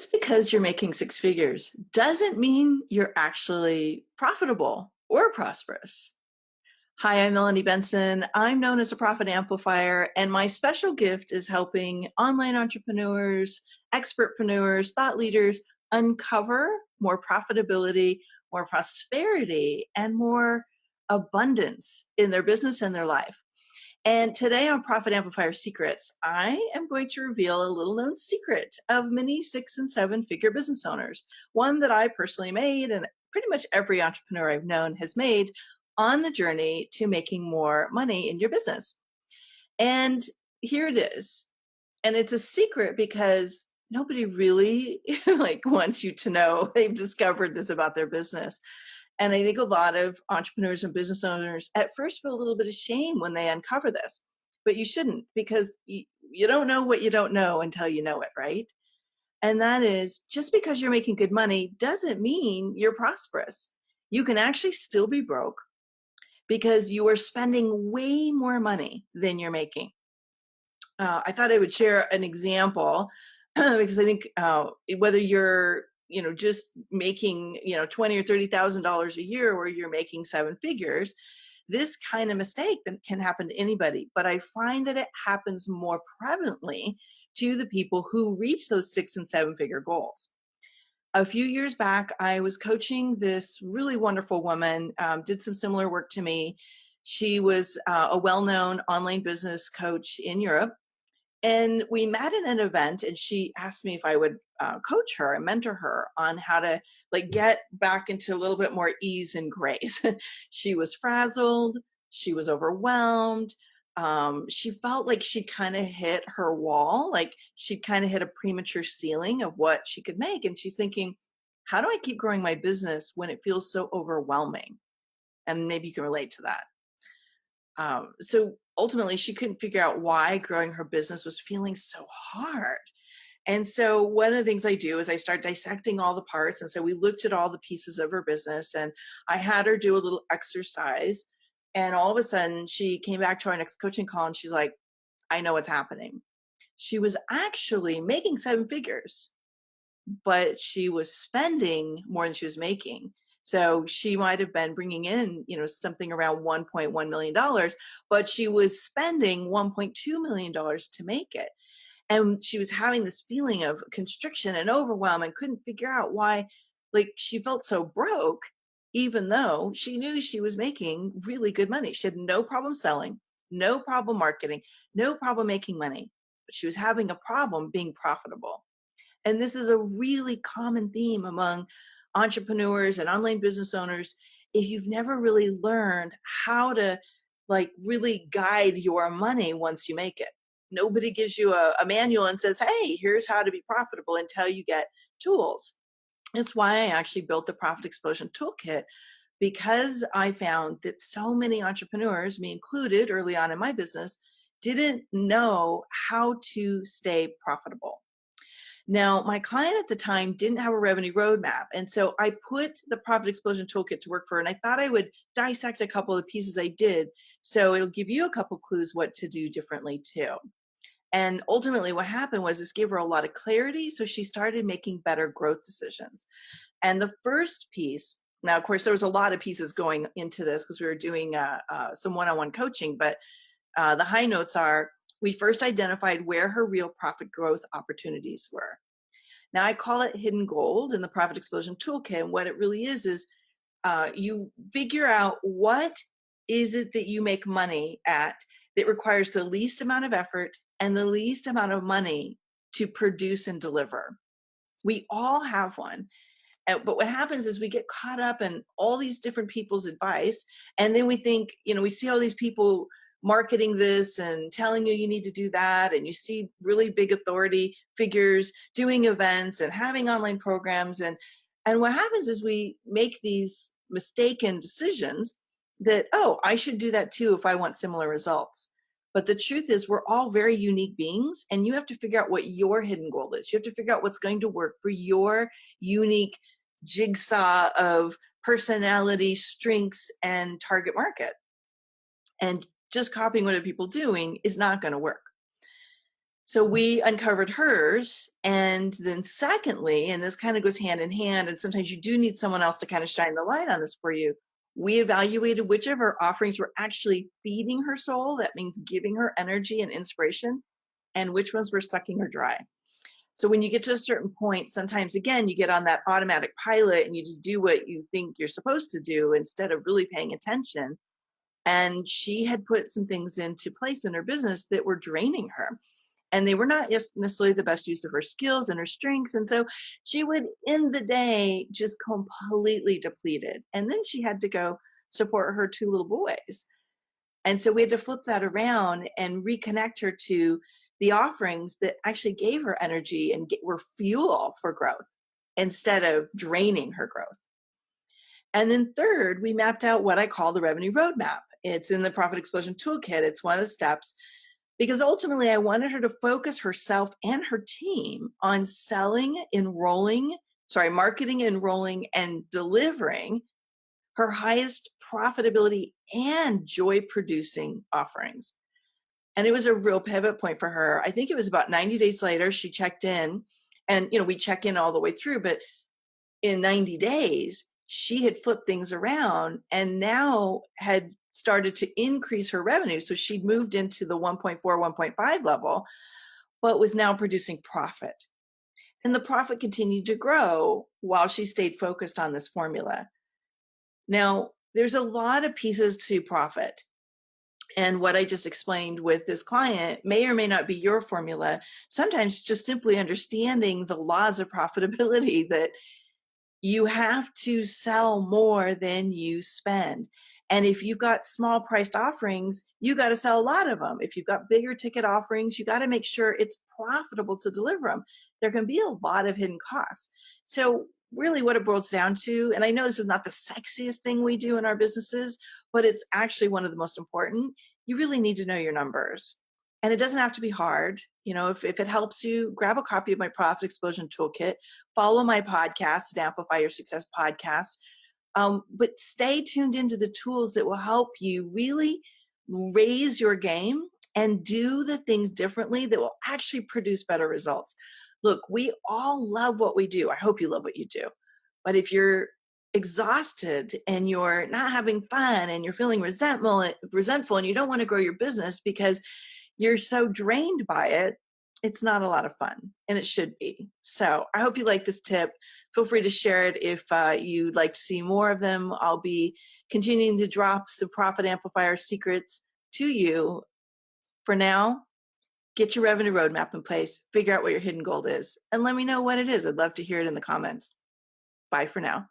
Just because you're making six figures doesn't mean you're actually profitable or prosperous. Hi, I'm Melanie Benson. I'm known as a profit amplifier, and my special gift is helping online entrepreneurs, expertpreneurs, thought leaders uncover more profitability, more prosperity, and more abundance in their business and their life. And today on Profit Amplifier Secrets, I am going to reveal a little known secret of many 6 and 7 figure business owners, one that I personally made and pretty much every entrepreneur I've known has made on the journey to making more money in your business. And here it is. And it's a secret because nobody really wants you to know they've discovered this about their business. And I think a lot of entrepreneurs and business owners at first feel a little bit of shame when they uncover this, but you shouldn't, because you don't know what you don't know until you know it, right? And that is, just because you're making good money doesn't mean you're prosperous. You can actually still be broke because you are spending way more money than you're making. I thought I would share an example because I think whether you're just making $20,000 or $30,000 a year, or you're making 7 figures, this kind of mistake that can happen to anybody. But I find that it happens more prevalently to the people who reach those 6 and 7 figure goals. A few years back, I was coaching this really wonderful woman, did some similar work to me. She was a well-known online business coach in Europe. And we met at an event, and she asked me if I would coach her and mentor her on how to get back into a little bit more ease and grace. She was frazzled. She was overwhelmed. She felt like she kind of hit her wall, like she kind of hit a premature ceiling of what she could make. And she's thinking, how do I keep growing my business when it feels so overwhelming? And maybe you can relate to that. So ultimately, she couldn't figure out why growing her business was feeling so hard. And so one of the things I do is I start dissecting all the parts. And so we looked at all the pieces of her business, and I had her do a little exercise. And all of a sudden, she came back to our next coaching call, and she's like, I know what's happening. She was actually making 7 figures, but she was spending more than she was making. So she might have been bringing in, something around $1.1 million, but she was spending $1.2 million to make it. And she was having this feeling of constriction and overwhelm and couldn't figure out why, she felt so broke, even though she knew she was making really good money. She had no problem selling, no problem marketing, no problem making money, but she was having a problem being profitable. And this is a really common theme among entrepreneurs and online business owners. If you've never really learned how to really guide your money once you make it, nobody gives you a manual and says, hey, here's how to be profitable until you get tools. It's why I actually built the Profit Explosion Toolkit, because I found that so many entrepreneurs, me included early on in my business, didn't know how to stay profitable. Now, my client at the time didn't have a revenue roadmap. And so I put the Profit Explosion Toolkit to work for her. And I thought I would dissect a couple of the pieces I did. So it'll give you a couple clues what to do differently too. And ultimately what happened was this gave her a lot of clarity. So she started making better growth decisions. And the first piece, now, of course, there was a lot of pieces going into this because we were doing some one-on-one coaching, but the high notes are, we first identified where her real profit growth opportunities were. Now, I call it hidden gold in the Profit Explosion Toolkit. And what it really is you figure out what is it that you make money at that requires the least amount of effort and the least amount of money to produce and deliver. We all have one. But what happens is we get caught up in all these different people's advice. And then we think, we see all these people marketing this and telling you need to do that. And you see really big authority figures doing events and having online programs. And what happens is we make these mistaken decisions that, oh, I should do that too if I want similar results. But the truth is we're all very unique beings, and you have to figure out what your hidden goal is. You have to figure out what's going to work for your unique jigsaw of personality, strengths, and target market. And just copying what other people are doing is not going to work. So we uncovered hers. And then secondly, and this kind of goes hand in hand, and sometimes you do need someone else to kind of shine the light on this for you. We evaluated which of her offerings were actually feeding her soul. That means giving her energy and inspiration, and which ones were sucking her dry. So when you get to a certain point, sometimes again, you get on that automatic pilot and you just do what you think you're supposed to do instead of really paying attention. And she had put some things into place in her business that were draining her. And they were not necessarily the best use of her skills and her strengths. And so she would end the day just completely depleted. And then she had to go support her two little boys. And so we had to flip that around and reconnect her to the offerings that actually gave her energy and were fuel for growth instead of draining her growth. And then third, we mapped out what I call the revenue roadmap. It's in the Profit Explosion Toolkit. It's one of the steps because ultimately I wanted her to focus herself and her team on marketing, enrolling, and delivering her highest profitability and joy producing offerings. And it was a real pivot point for her. I think it was about 90 days later, she checked in, and we check in all the way through, but in 90 days, she had flipped things around and now had started to increase her revenue. So she'd moved into the 1.4, 1.5 level, but was now producing profit. And the profit continued to grow while she stayed focused on this formula. Now, there's a lot of pieces to profit. And what I just explained with this client may or may not be your formula. Sometimes just simply understanding the laws of profitability, that you have to sell more than you spend. And if you've got small priced offerings, you got to sell a lot of them. If you've got bigger ticket offerings, you got to make sure it's profitable to deliver them. There can be a lot of hidden costs. So really what it boils down to, and I know this is not the sexiest thing we do in our businesses, but it's actually one of the most important. You really need to know your numbers. And it doesn't have to be hard. If it helps you, grab a copy of my Profit Explosion Toolkit, follow my podcast, the Amplify Your Success podcast, but stay tuned into the tools that will help you really raise your game and do the things differently that will actually produce better results. Look, we all love what we do. I hope you love what you do. But if you're exhausted and you're not having fun and you're feeling resentful and you don't want to grow your business because you're so drained by it, it's not a lot of fun, and it should be. So I hope you like this tip. Feel free to share it if you'd like to see more of them. I'll be continuing to drop some Profit Amplifier secrets to you. For now, get your revenue roadmap in place, figure out what your hidden gold is, and let me know what it is. I'd love to hear it in the comments. Bye for now.